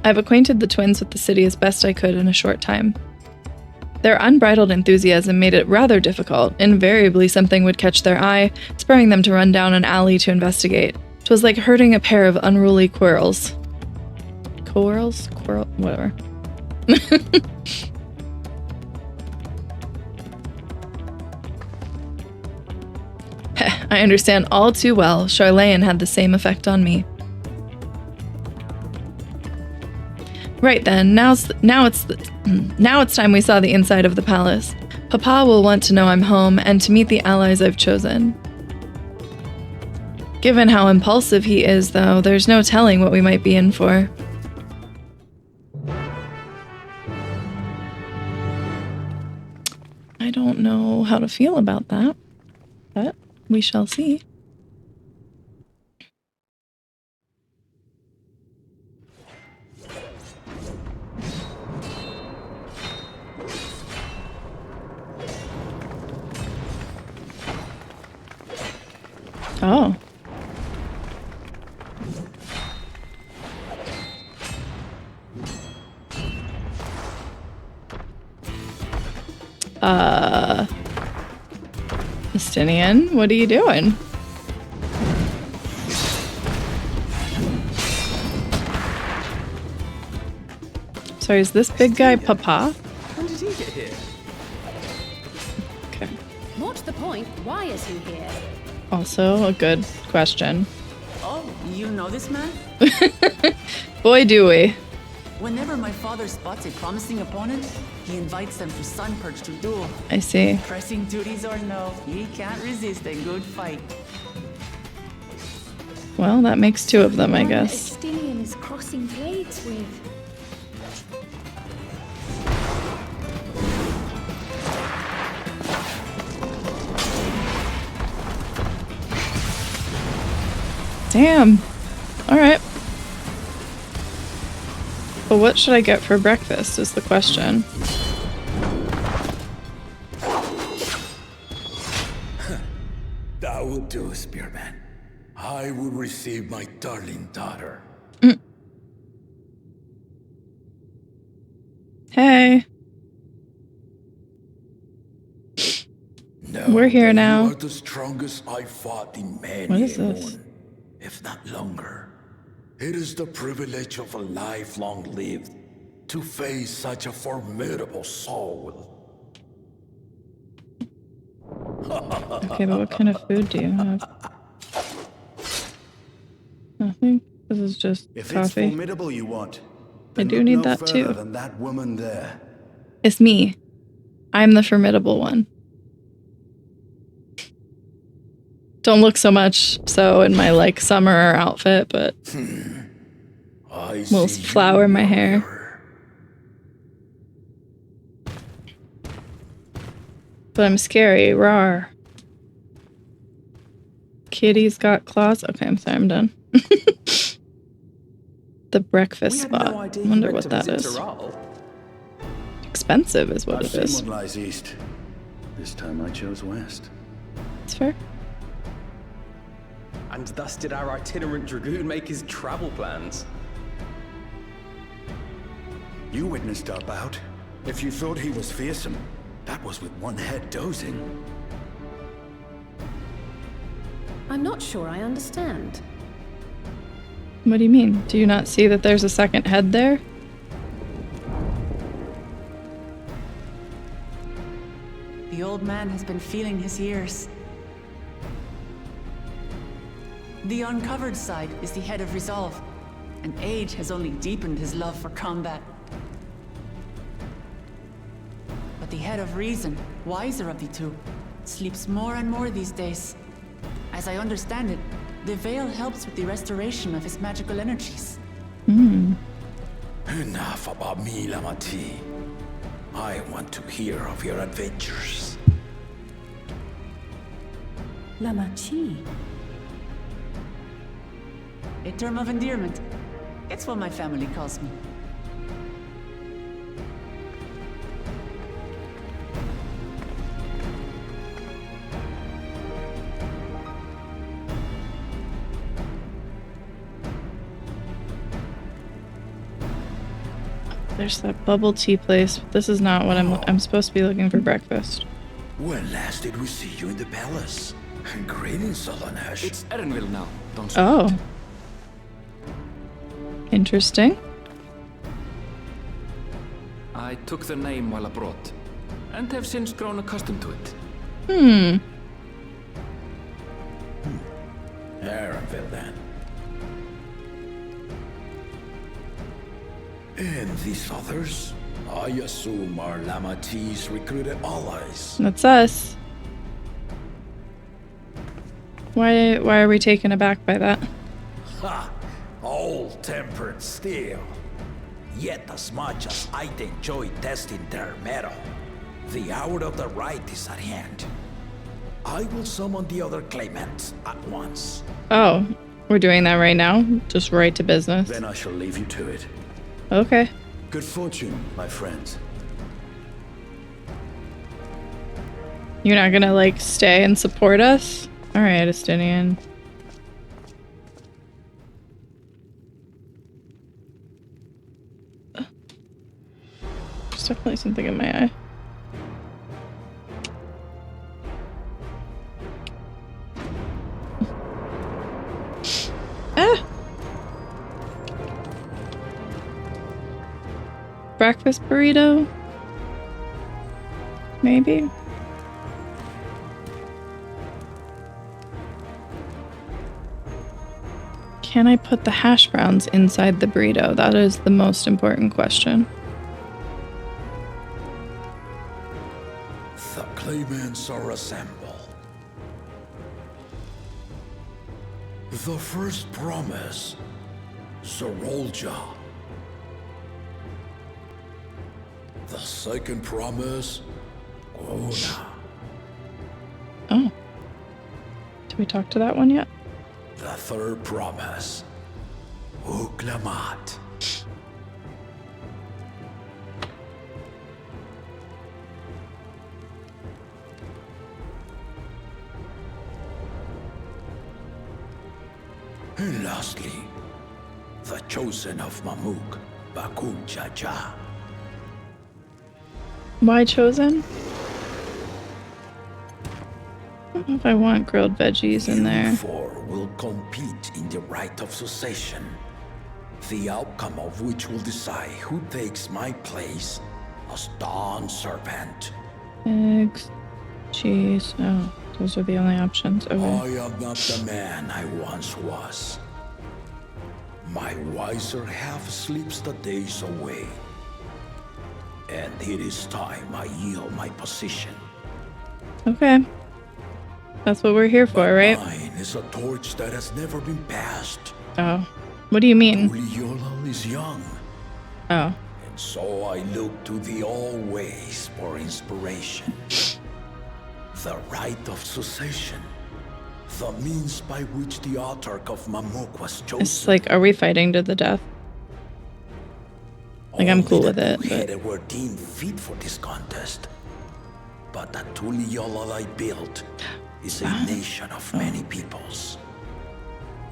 I've acquainted the twins with the city as best I could in a short time. Their unbridled enthusiasm made it rather difficult. Invariably, something would catch their eye, spurring them to run down an alley to investigate. 'Twas like herding a pair of unruly squirrels. Squirrel? Whatever. I understand all too well. Charlayan had the same effect on me. Right then, now it's time we saw the inside of the palace. Papa will want to know I'm home and to meet the allies I've chosen. Given how impulsive he is, though, there's no telling what we might be in for. I don't know how to feel about that, but we shall see. Oh. Justinian, what are you doing? Sorry, is this big guy Papa? When did he get here? Okay. What's the point? Why is he here? Also a good question. Oh, you know this man? Boy, do we. Whenever my father spots a promising opponent, he invites them to sun perch to duel. I see. Pressing duties or no, he can't resist a good fight. Well, that makes two of them, I guess. Justinian is crossing blades with. Damn. Alright. But what should I get for breakfast is the question. That would do, Spearman. I will receive my darling daughter. Hey. No, We're here that now. You are the strongest I fought in many What is a this? moon, if not longer. It is the privilege of a life long lived to face such a formidable soul. Okay, but what kind of food do you have? Nothing. This is just If it's coffee. formidable you want, I then do look need no that further too. than that woman there. It's me. I'm the formidable one. Don't look so much so in my like summer outfit, but little flower in my hair. But I'm scary. Rawr. Kitty's got claws. Okay, I'm sorry, I'm done. The breakfast spot. I wonder what that is. Expensive is what I've it seen is. what lies east. This time I chose west. It's fair. And thus did our itinerant dragoon make his travel plans. You witnessed our bout. If you thought he was fearsome, that was with one head dozing. I'm not sure I understand. What do you mean? Do you not see that there's a second head there? The old man has been feeling his years. The uncovered side is the head of resolve, and age has only deepened his love for combat. But the head of reason, wiser of the two, sleeps more and more these days. As I understand it, the veil helps with the restoration of his magical energies. Enough about me, Lamati. I want to hear of your adventures. Lamachi. A term of endearment. It's what my family calls me. There's that bubble tea place. This is not what I'm supposed to be looking for breakfast. When last did we see you in the palace? Greetings, Solonesh. It's Erenville now, don't Oh. Interesting. I took the name while abroad, and have since grown accustomed to it. Erenville, then. And these others? I assume are Lamatee's recruited allies. That's us. Why are we taken aback by that? Ha! Old-tempered steel. Yet as much as I'd enjoy testing their metal, the hour of the rite is at hand. I will summon the other claimants at once. Oh, we're doing that right now? Just right to business. Then I shall leave you to it. Okay. Good fortune, my friends. You're not gonna, like, stay and support us? Alright, Estinian. There's definitely something in my eye. Ah! Breakfast burrito? Maybe? Can I put the hash browns inside the burrito? That is the most important question. The claimants are assembled. The first promise, Zorolja. The second promise, Gona. Oh. Did we talk to that one yet? The third promise, Uklamat. And lastly, the chosen of Mamuk, Bakul Jaja. Why chosen? I don't know if I want grilled veggies in there. You four will compete in the Rite of Succession, the outcome of which will decide who takes my place as Dawnservant. Eggs, cheese. Oh, those are the only options. Okay. I am not the man I once was. My wiser half sleeps the days away. And it is time I yield my position. Okay. That's what we're here for, right? Mine is a torch that has never been passed. Oh. What do you mean? Uliola is young, Oh. and so I look to the always for inspiration. The Rite of Succession, the means by which the autarch of Mamuk was chosen. It's like, are we fighting to the death? Like, I'm cool with it, but... They were deemed fit for this contest. But the Tuliola I built is a nation of many peoples.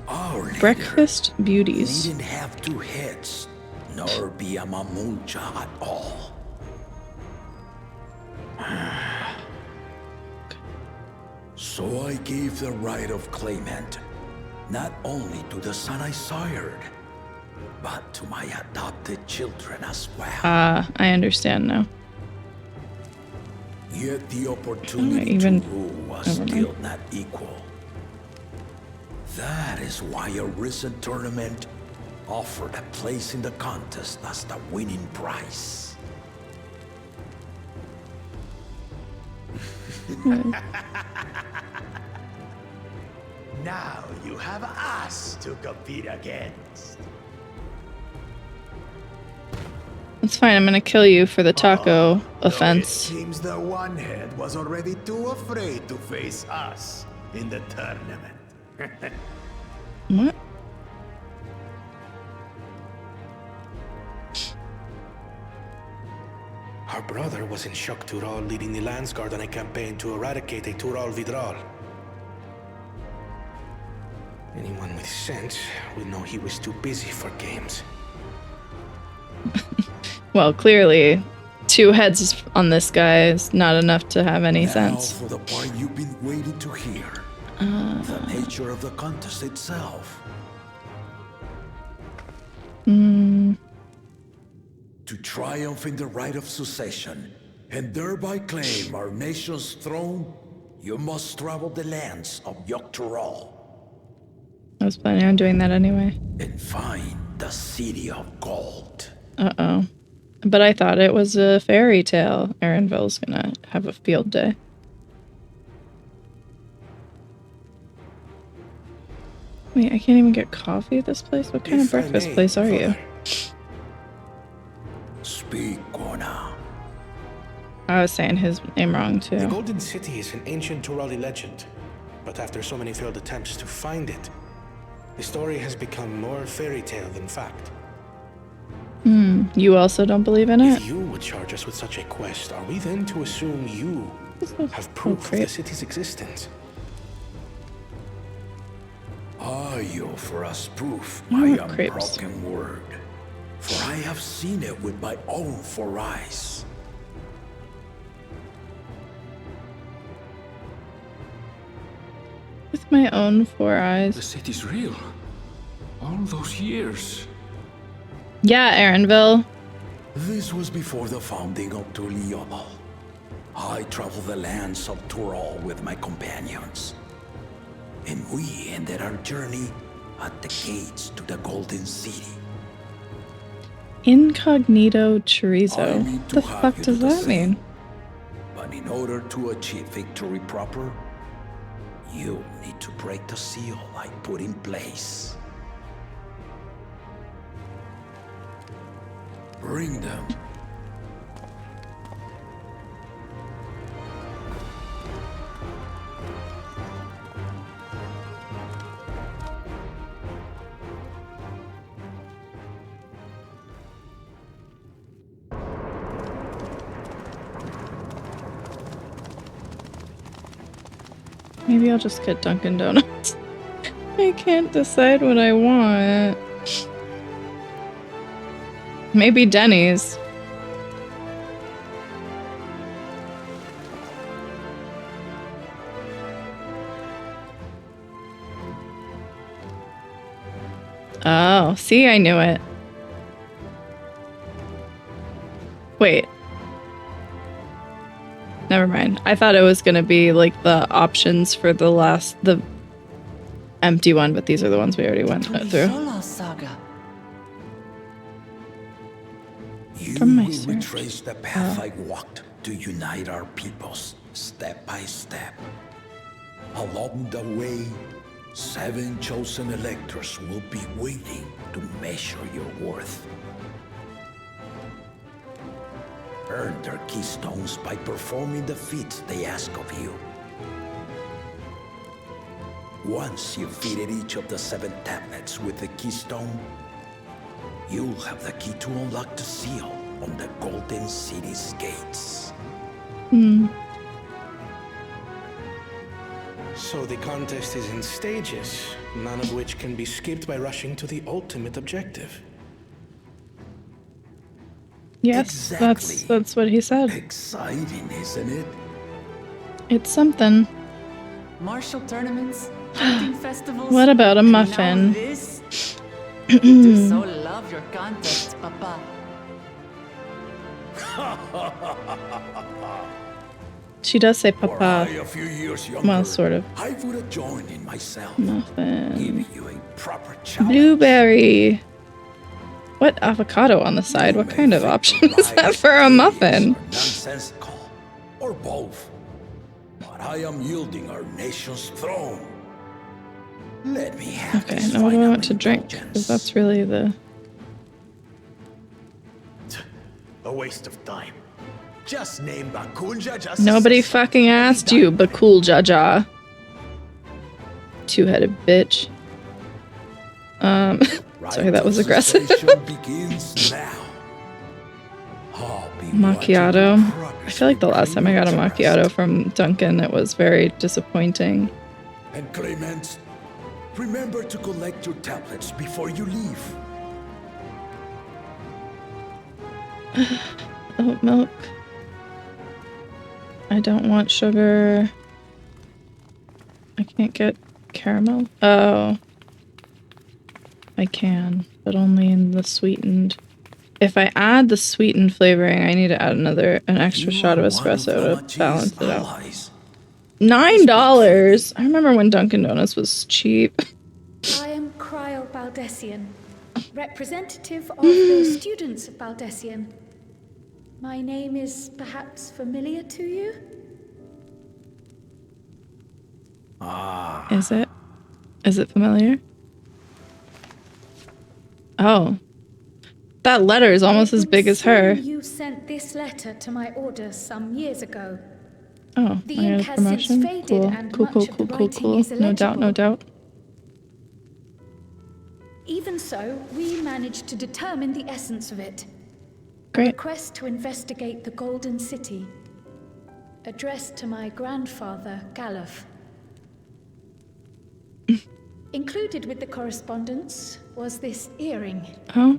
Our leader Breakfast beauties. needn't have two heads, nor be a Mamulcha at all. So I gave the right of claimant, not only to the son I sired, but to my adopted children as well. I understand now. Yet the opportunity to rule was still not equal. That is why a recent tournament offered a place in the contest as the winning prize. Now you have us to compete against. It's fine, I'm gonna kill you for the taco offense. It seems the one head was already too afraid to face us in the tournament. What? Our brother was in Shock Tural leading the Landsguard on a campaign to eradicate a Tural Vidral. Anyone with sense would know he was too busy for games. Well, clearly, 2 heads on this guy is not enough to have any sense. For the part you've been waiting to hear. The nature of the contest itself. To triumph in the Rite of Succession and thereby claim our nation's throne, you must travel the lands of Yogg-Toroil. I was planning on doing that anyway. And find the City of Gold. Uh-oh. But I thought it was a fairy tale. Erenville's gonna have a field day. Wait, I can't even get coffee at this place? What kind of breakfast place are you? Speak, Gona. I was saying his name wrong, too. The Golden City is an ancient Turali legend, but after so many failed attempts to find it, the story has become more fairy tale than fact. You also don't believe in it? If you would charge us with such a quest, are we then to assume you have proof of the city's existence? I offer us proof, Oh, my crepes. unbroken word. For I have seen it with my own 4 eyes. With my own 4 The eyes. city's real. All those years. Yeah, Erenville. This was before the founding of Turliobal. I traveled the lands of Toroil with my companions. And we ended our journey at the gates to the Golden City. Incognito I chorizo. need What to the have fuck you does do the that same. mean? But in order to achieve victory proper, you need to break the seal I put in place. Bring them. Maybe I'll just get Dunkin' Donuts. I can't decide what I want. Maybe Denny's. Oh, see, I knew it. Wait. Never mind. I thought it was going to be like the options for the empty one, but these are the ones we already went through. Saga. You From my will search. retrace the path I walked to unite our peoples, step by step. Along the way, 7 chosen electors will be waiting to measure your worth. Earn their keystones by performing the feats they ask of you. Once you've fitted each of the 7 tablets with the keystone, you'll have the key to unlock the seal on the Golden City's gates. So the contest is in stages, none of which can be skipped by rushing to the ultimate objective. Yes, Exactly. that's what he said. Exciting, isn't it? It's something. Martial tournaments, hunting festivals. What about a and muffin? Now this? You do so love your contests, Papa. She does say Were I papa. a few years younger, Well, sort of. I would have joined in myself, Muffin. giving you a proper challenge. Blueberry. What avocado on the side? What kind of option is that for a muffin? Or nonsensical, or both. But I am yielding our nation's throne. Let me have Okay, this now what do I final want to drink? Because indulgence. that's really the... A waste of time. Just name Bakunja just Nobody fucking asked you, but cool Jaja. 2-headed bitch. Sorry, that was aggressive. Begins now. I'll be Macchiato. watching the I progress feel like the we last time I got a bring macchiato from Dunkin', it was very disappointing. And Clemens, remember to collect your tablets before you leave. Oat milk. I don't want sugar. I can't get caramel. Oh. I can, but only in the sweetened. If I add the sweetened flavoring, I need to add an extra shot of espresso to balance it out. $9! I remember when Dunkin' Donuts was cheap. I am Cryle Baldessian, representative of the students of Baldessian. My name is perhaps familiar to you? Is it? Is it familiar? Oh. That letter is almost as big as her. You sent this letter to my order some years ago. Oh, The I got ink a has since promotion. faded Cool, and cool, much cool, of the cool, cool, writing cool. is No doubt, no illegible. doubt. Even so, we managed to determine the essence of it. A Great. request to investigate the Golden City, addressed to my grandfather, Galuf. Included with the correspondence was this earring. Oh,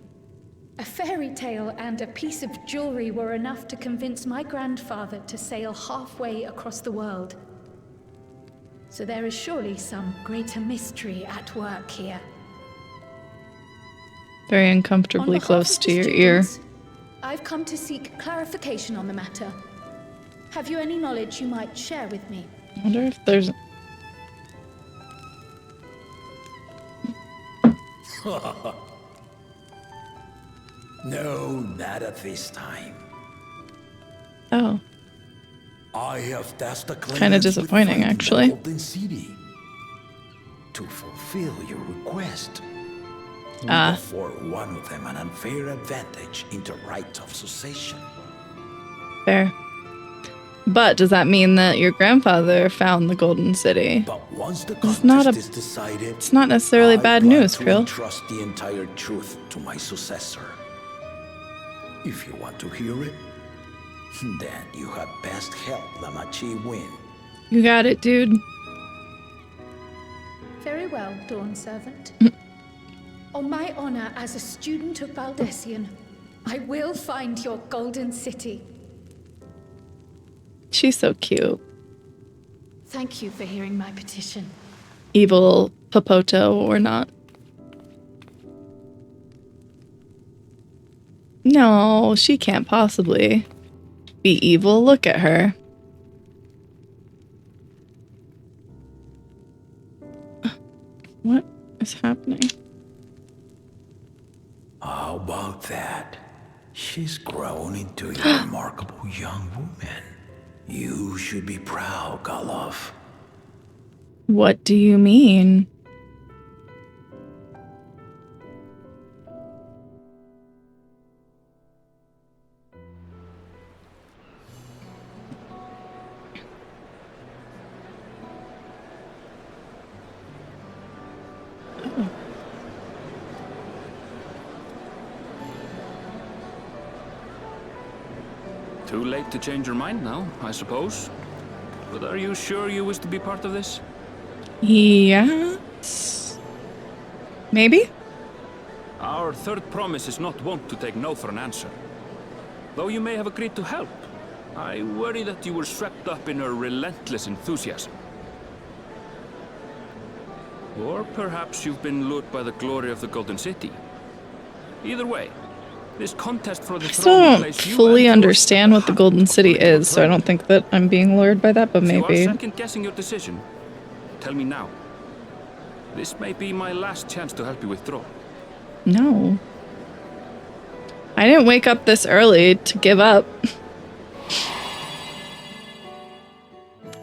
A fairy tale and a piece of jewelry were enough to convince my grandfather to sail halfway across the world. So there is surely some greater mystery at work here. very On uncomfortably behalf close of to the your ear. students, I've come to seek clarification on the matter. Have you any knowledge you might share with me? I wonder if there's... No, not at this time. Oh. I have tested the Kinda disappointing, with actually. the Golden City to fulfill your request. We afford one of them an unfair advantage in the Rite of Succession. Fair. But does that mean that your grandfather found the Golden City? But once the It's not contest is decided, It's not necessarily I bad plan news, to Krill. entrust the entire truth to my successor. If you want to hear it, then you had best help Lamachi win. You got it, dude. Very well, Dawnservant. On my honor as a student of Baldessian, I will find your Golden City. She's so cute. Thank you for hearing my petition. Evil Popoto or not. No, she can't possibly be evil. Look at her. What is happening? How about that? She's grown into a remarkable young woman. You should be proud, Galuf. What do you mean? Too late to change your mind now, I suppose. But are you sure you wish to be part of this? Yes. Maybe? Our third promise is not wont to take no for an answer. Though you may have agreed to help, I worry that you were swept up in her relentless enthusiasm. Or perhaps you've been lured by the glory of the Golden City. Either way, this contest for the I throne still will don't place you fully and yours understand what the Golden City at the is, so I don't think that I'm being lured by that, but If you are maybe. second-guessing your decision, tell me now. This may be my last chance to help you withdraw. No. I didn't wake up this early to give up.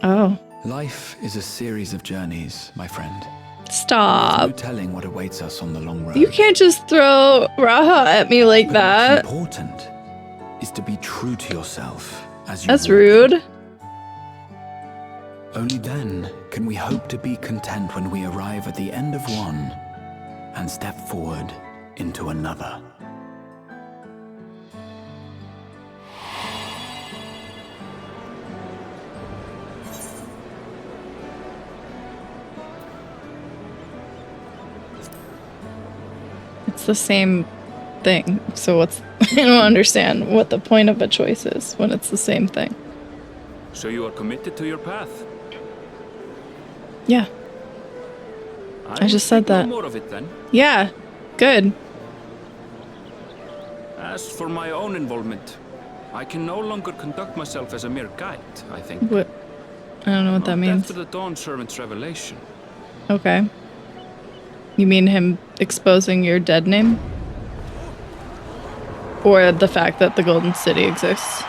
Oh. Life is a series of journeys, my friend. Stop. No telling what awaits us on the long road. You can't just throw Raha at me like But that. what's important is to be true to yourself as you That's walk. rude. Only then can we hope to be content when we arrive at the end of one and step forward into another. It's the same thing. So what's... I don't understand what the point of a choice is when it's the same thing. So you are committed to your path? Yeah. I just said that. No more of it then. Yeah. Good. As for my own involvement, I can no longer conduct myself as a mere guide, I think. What? I don't know what that means. After the Dawnservant's revelation. Okay. You mean him exposing your dead name? Or the fact that the Golden City exists?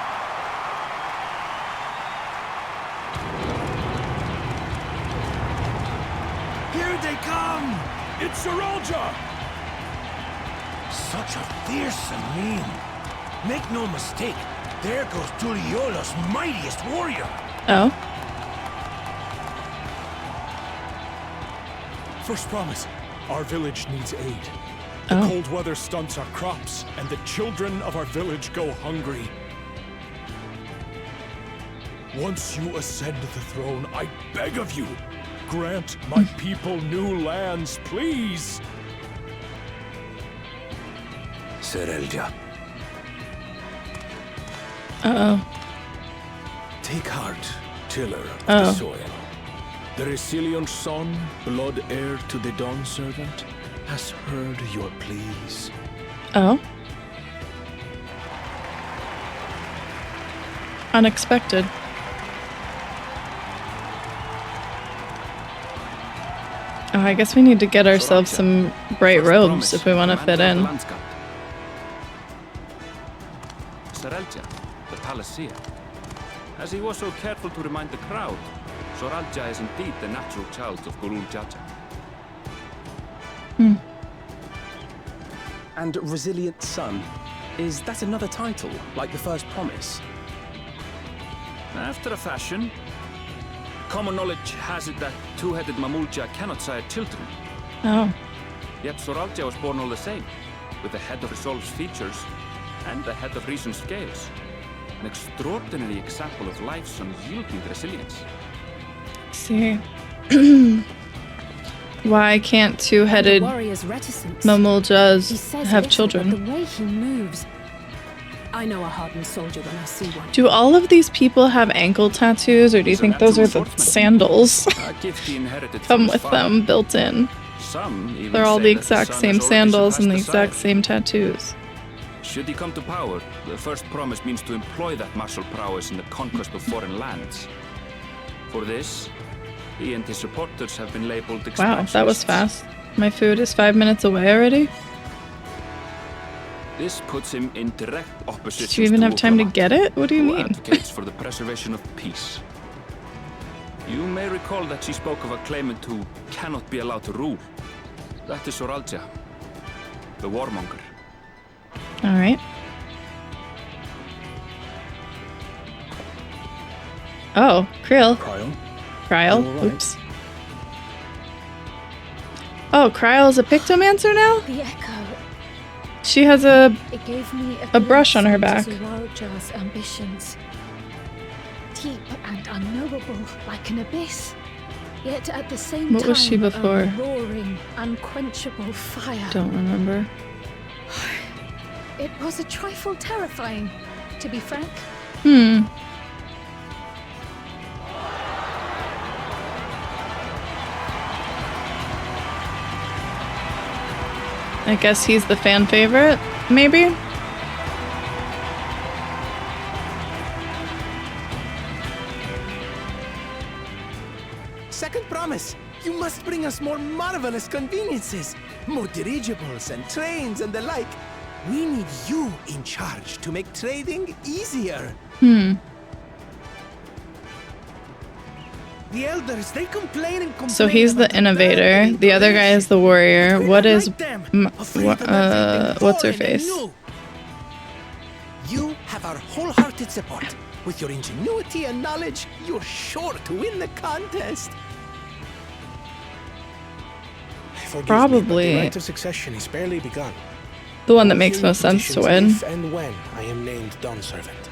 Here they come! It's Saralja! Such a fearsome name. Make no mistake, there goes Tuliola's mightiest warrior. Oh. First promise, our village needs aid. The cold weather stunts our crops, and the children of our village go hungry. Once you ascend the throne, I beg of you, grant my people new lands, please. Saralja. Uh-oh. Take heart, tiller of the soil. The Resilion son, blood heir to the Dawnservant, has heard your pleas. Oh. Unexpected. Oh, I guess we need to get ourselves some bright robes if we want to fit in. Saralja, the Palacia. As he was so careful to remind the crowd, Saralja is indeed the natural child of Gurul Jaja. And Resilient Son, is that another title, like the first promise? After a fashion, common knowledge has it that two-headed Mamulja cannot sire children. Oh. Yet Saralja was born all the same, with the head of Resolve's features and the head of Reason's scales. An extraordinary example of life's unyielding resilience. See. Why can't two-headed Mamuljas have children? The way he moves. I know a hardened soldier when I see one. Do all of these people have ankle tattoos, or do you think those are the sandals come with them built in? They're all the exact same sandals and the exact same tattoos. Should he come to power, the first promise means to employ that martial prowess in the conquest of foreign lands. For this, he and his supporters have been labeled expansionists. Wow, that was fast. My food is 5 minutes away already? This puts him in direct opposition. Did you even have time to get it? What do you mean? Advocates for the preservation of peace. You may recall that she spoke of a claimant who cannot be allowed to rule. That is Saralja, the warmonger. Alright. Oh, Kriel. Kryl. Right. Oops. Oh, Kryl is a Pictomancer now? The echo. She has a gave me brush on her back. Saralja's ambitions. Deep and unknowable, like an abyss. Yet at the same time, what was she before? A roaring, unquenchable fire. Don't remember. It was a trifle terrifying, to be frank. I guess he's the fan favorite, maybe? Second promise, you must bring us more marvelous conveniences. More dirigibles and trains and the like. We need you in charge to make trading easier. The elders, they complain and complain. So he's the innovator. The other guy is the warrior. What is what's her face? You have our wholehearted support. With your ingenuity and knowledge, you're sure to win the contest. Probably The Rite of Succession is barely begun. the one that makes most sense to win. If and when I am named Dawnservant.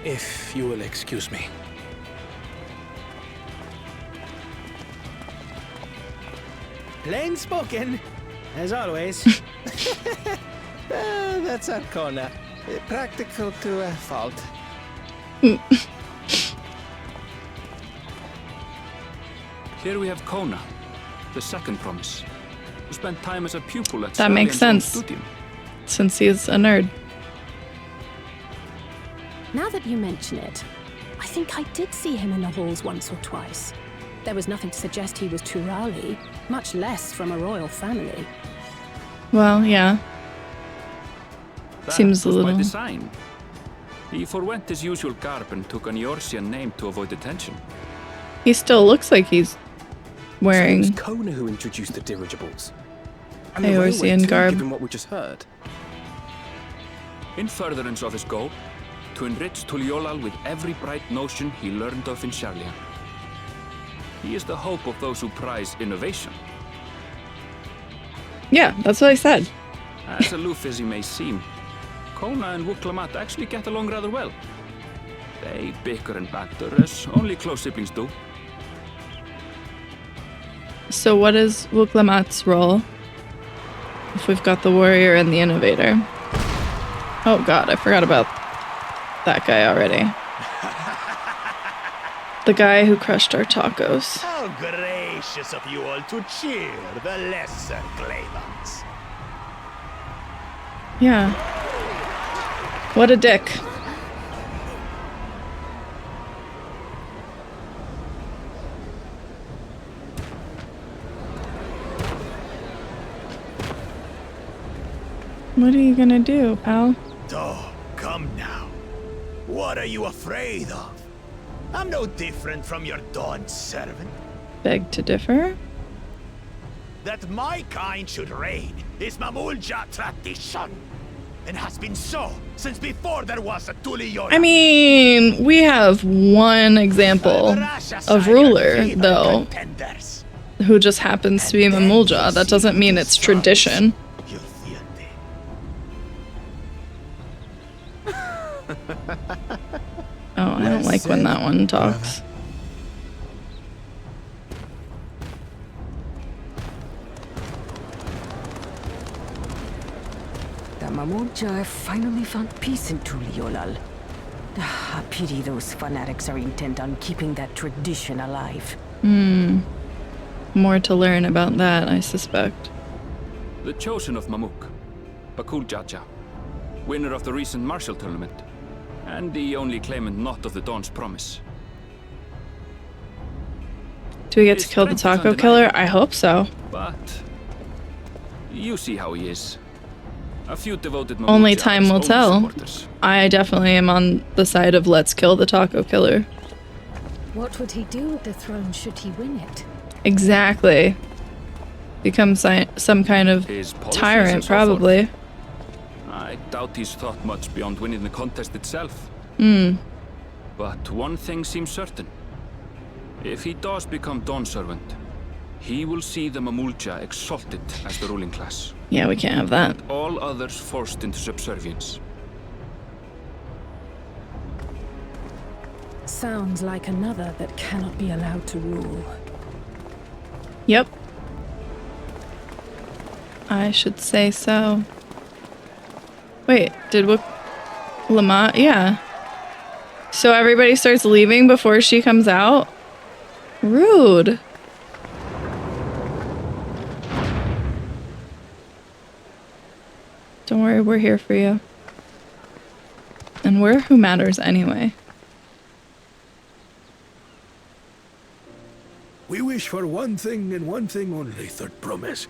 If you will excuse me. Plain spoken, as always. That's Arcona. Practical to a fault. Here we have Kona, the second promise, who spent time as a pupil at That makes Serlian's own sense. studium. Since he's a nerd. Now that you mention it, I think I did see him in the halls once or twice. There was nothing to suggest he was Turali, much less from a royal family. Well, yeah. That Seems a was little... by design. He forwent his usual garb and took an Eorzean name to avoid detention. He still looks like he's wearing... So it was Kona who introduced the dirigibles. And the Eorzean railway too, garb. given what we just heard. In furtherance of his goal, to enrich Tuliolal with every bright notion he learned of in Sharlian. He is the hope of those who prize innovation. Yeah, that's what I said. As aloof as he may seem, Kona and Wuklamat actually get along rather well. They bicker and banter as only close siblings do. So what is Wuklamat's role? If we've got the warrior and the innovator. Oh god, I forgot about that guy already. The guy who crushed our tacos. How gracious of you all to cheer the lesser Clavans. Yeah. What a dick. What are you gonna do, pal? Oh, come now. What are you afraid of? I'm no different from your Dawnservant. Beg to differ? That my kind should reign is mmorpg tradition, and has been so since before there was a Tuliolal. I mean, we have one example of ruler, though, who just happens to be mmorpg. That doesn't mean it's tradition. Oh, I don't like when that one talks. The mmorpg finally found peace in Tuliolal. I pity those fanatics are intent on keeping that tradition alive. More to learn about that, I suspect. The chosen of Mamuk, Bakul Jaja, winner of the recent martial tournament, and the only claimant not of the Dawn's promise. Do we get to kill the taco killer? I hope so. But you see how he is. A few devoted Only mmorpg time as will only tell. supporters. I definitely am on the side of let's kill the taco killer. What would he do with the throne should he win it? Exactly. Become some kind of His policies tyrant, and so probably. forth. I doubt he's thought much beyond winning the contest itself. But one thing seems certain. If he does become Dawnservant, he will see the mmorpg exalted as the ruling class. Yeah, we can't have that. And all others forced into subservience. Sounds like another that cannot be allowed to rule. Yep. I should say so. Wait, did Lamont? Yeah. So everybody starts leaving before she comes out? Rude. Don't worry, we're here for you. And we're who matters anyway. We wish for one thing and one thing only, third promise.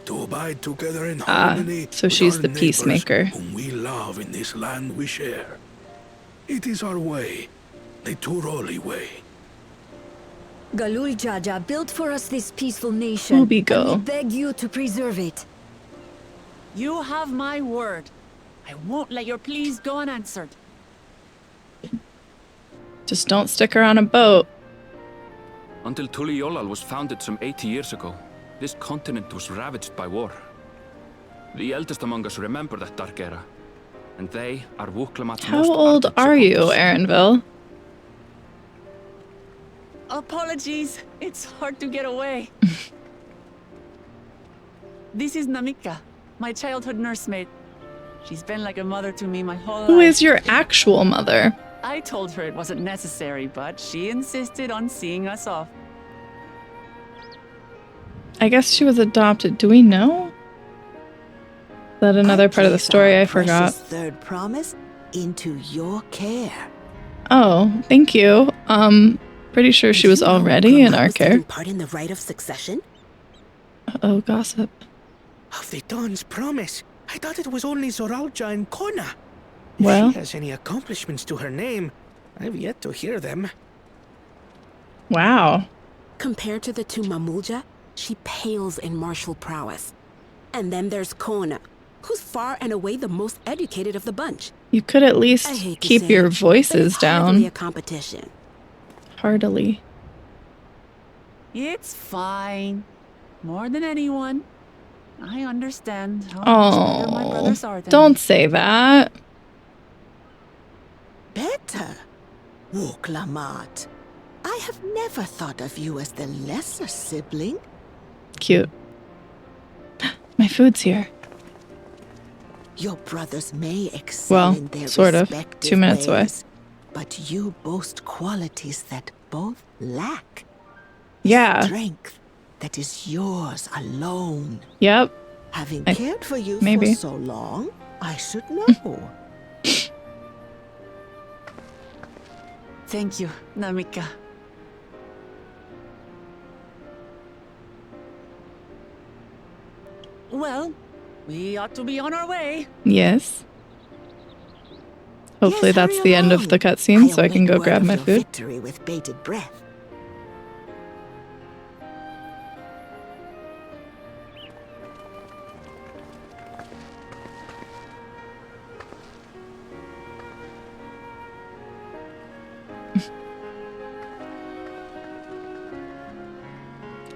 To abide together in harmony. So with she's our the neighbors peacemaker. Whom we love in this land we share. It is our way, the Turali way. Galul Jaja built for us this peaceful nation. Ubigo. And we beg you to preserve it. You have my word. I won't let your pleas go unanswered. Just don't stick her on a boat. Until Tuliolal was founded some 80 years ago, this continent was ravaged by war. The eldest among us remember that dark era, and they are Wuklamat's How most old ardent are you, supporters. Aaronville? Apologies. It's hard to get away. This is Namika, my childhood nursemaid. She's been like a mother to me my whole life. Who is your actual mother? I told her it wasn't necessary, but she insisted on seeing us off. I guess she was adopted. Do we know? Is that another part of the story I forgot? Third promise into your care. Oh, thank you. Pretty sure she was already in our care. Part in the Rite of Succession? Uh-oh, gossip. Of the Dawn's promise. I thought it was only Zoralja and Kona. Well, if she has any accomplishments to her name, I've yet to hear them. Wow. Compared to the two Mamulja, she pales in martial prowess. And then there's Kona, who's far and away the most educated of the bunch. You could at least keep your voices down. A competition. Heartily. It's fine. More than anyone. I understand how much better my brothers are than don't say that. Better? Woklamat. I have never thought of you as the lesser sibling. Cute. My food's here. Your brothers may excel in their sort of. respective 2 minutes ways, but you boast qualities that both lack. Yeah. Strength that is yours alone. Yep. Having cared for you maybe. for so long, I should know. Thank you, Namika. Well, we ought to be on our way. Yes. Hopefully that's the end of the cutscene, so I can go grab my food. Victory with bated breath.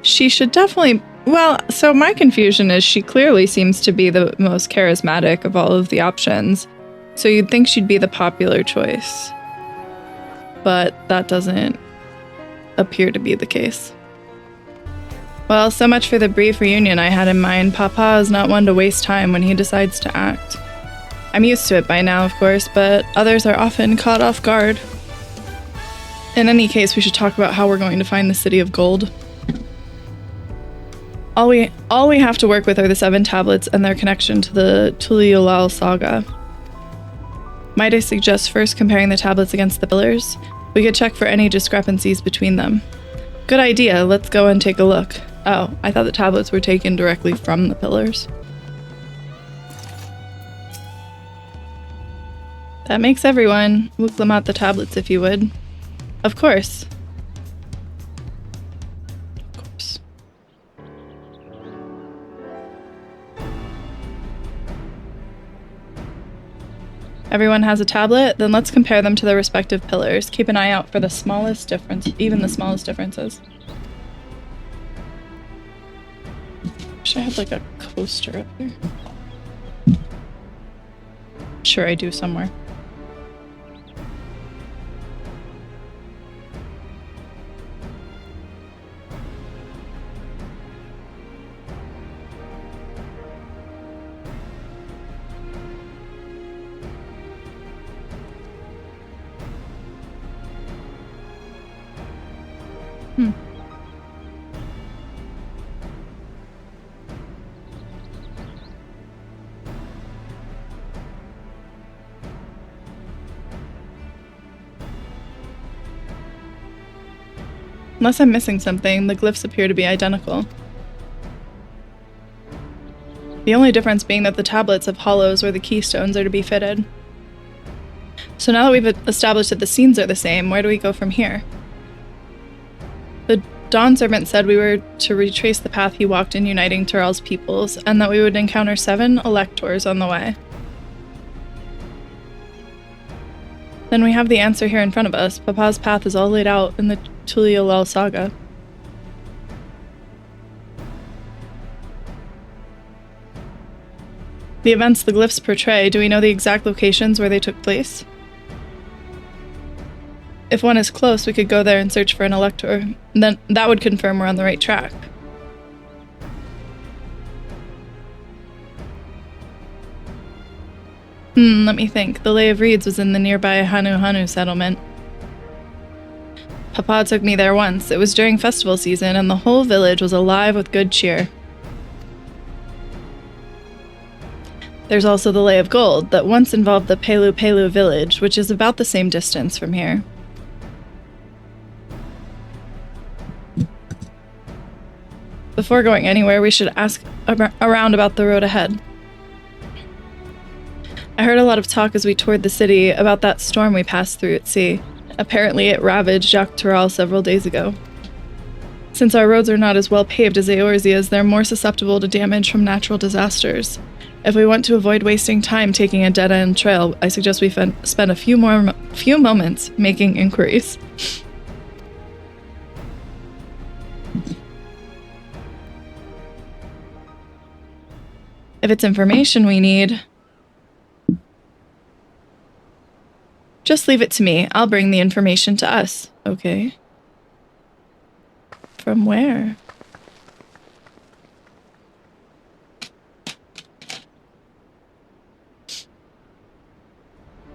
She should definitely... Well, so my confusion is she clearly seems to be the most charismatic of all of the options. So you'd think she'd be the popular choice. But that doesn't appear to be the case. Well, so much for the brief reunion I had in mind. Papa is not one to waste time when he decides to act. I'm used to it by now, of course, but others are often caught off guard. In any case, we should talk about how we're going to find the City of Gold. All we have to work with are the 7 tablets and their connection to the Tuliyollal saga. Might I suggest first comparing the tablets against the pillars? We could check for any discrepancies between them. Good idea, let's go and take a look. Oh, I thought the tablets were taken directly from the pillars. That makes everyone. Woklamat the tablets if you would. Of course. Everyone has a tablet, then let's compare them to their respective pillars. Keep an eye out for the smallest difference, even the smallest differences. Wish I had like a coaster up there. Sure, I do somewhere. Unless I'm missing something, the glyphs appear to be identical. The only difference being that the tablets have hollows where the keystones are to be fitted. So now that we've established that the scenes are the same, where do we go from here? The Dawnservant said we were to retrace the path he walked in uniting Tural's peoples, and that we would encounter 7 electors on the way. Then we have the answer here in front of us. Papa's path is all laid out in the Tuliyollal saga. The events the glyphs portray, do we know the exact locations where they took place? If one is close, we could go there and search for an elector. Then that would confirm we're on the right track. Let me think. The Lay of Reeds was in the nearby Hanu Hanu settlement. Papa took me there once. It was during festival season, and the whole village was alive with good cheer. There's also the Lay of Gold, that once involved the Pelu Pelu village, which is about the same distance from here. Before going anywhere, we should ask around about the road ahead. I heard a lot of talk as we toured the city about that storm we passed through at sea. Apparently it ravaged Jacques Toral several days ago. Since our roads are not as well paved as Eorzea's, they're more susceptible to damage from natural disasters. If we want to avoid wasting time taking a dead-end trail, I suggest we spend a few moments making inquiries. If it's information we need, just leave it to me. I'll bring the information to us. Okay. From where?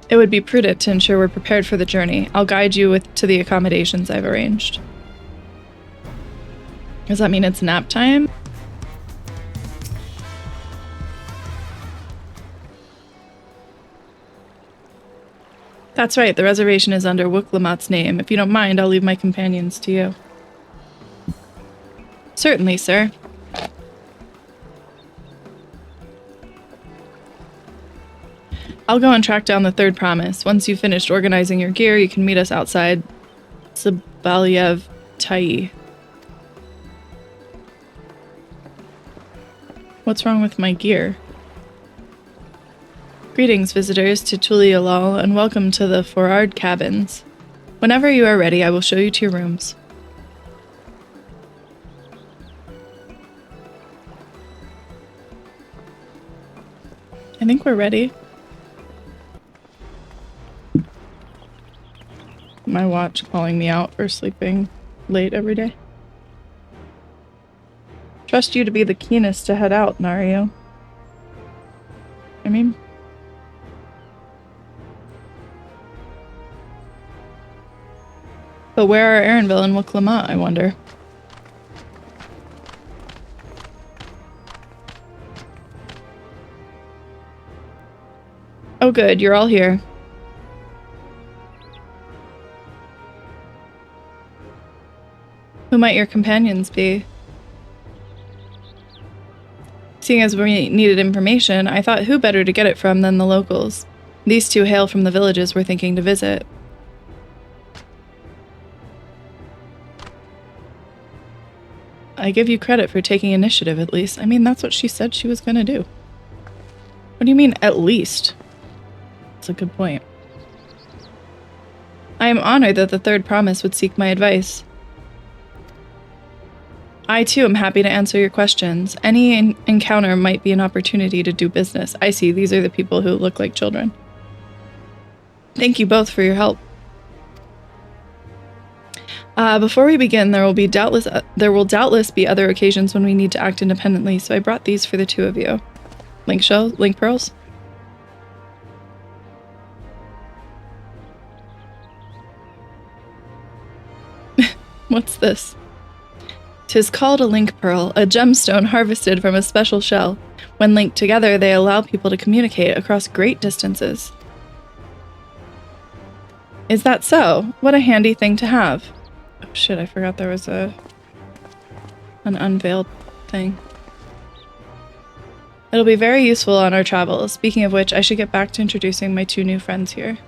It would be prudent to ensure we're prepared for the journey. I'll guide you to the accommodations I've arranged. Does that mean it's nap time? That's right, the reservation is under Wuk-Lamat's name. If you don't mind, I'll leave my companions to you. Certainly, sir. I'll go and track down the third promise. Once you've finished organizing your gear, you can meet us outside Sabalyev Tai. What's wrong with my gear? Greetings, visitors to Tuliolal, and welcome to the Forard Cabins. Whenever you are ready, I will show you to your rooms. I think we're ready. My watch calling me out for sleeping late every day. Trust you to be the keenest to head out, Nario. But where are Erinville and Wuk-Lamat, I wonder? Oh good, you're all here. Who might your companions be? Seeing as we needed information, I thought who better to get it from than the locals. These two hail from the villages we're thinking to visit. I give you credit for taking initiative, at least. I mean, that's what she said she was gonna do. What do you mean, at least? That's a good point. I am honored that the third promise would seek my advice. I, too, am happy to answer your questions. Any encounter might be an opportunity to do business. I see, these are the people who look like children. Thank you both for your help. Before we begin, there will doubtless be other occasions when we need to act independently, so I brought these for the two of you. Link pearls? What's this? 'Tis called a link pearl, a gemstone harvested from a special shell. When linked together, they allow people to communicate across great distances. Is that so? What a handy thing to have. Oh shit, I forgot there was an unveiled thing. It'll be very useful on our travels. Speaking of which, I should get back to introducing my two new friends here.